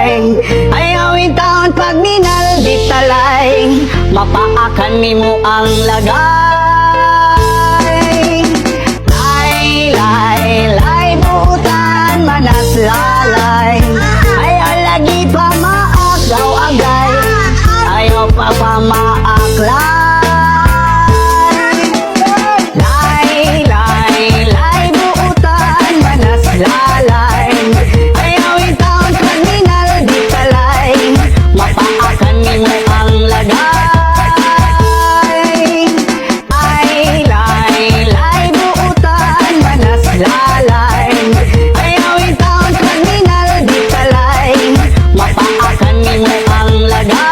talay. Ayawin taon pag minal di talay, mapaakan nimo ang lagay. Lay, lay, lay, buutan manas lalay. Ayaw lagi pa maagaw agay, ayaw pa maaklay. Lay, lay, lay, buutan manas lalay. Ayawin taon pag minal di talay, mapaakan nimo ang lagay. Ay, lay, lay, buutan manas lalay. Ayawin taon pag minal di talay, mapaakan nimo ang lagay.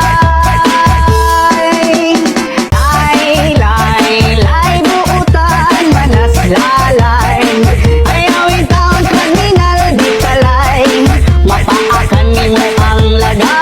Ay, lay, lay, buutan manas lalay. Ayawin taon pag minal di talay, mapaakan nimo ang lagay.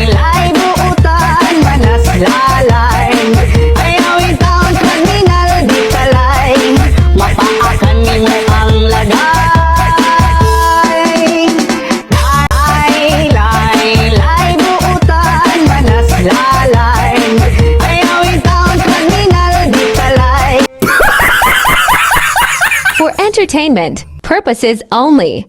Lay, buutan manas lalay. Ayawin taon pag minal di talay, mapaakan nimo ang lagay. Ay, lay, lay, buutan manas lalay. Ayawin taon pag minal di talay. For entertainment purposes only.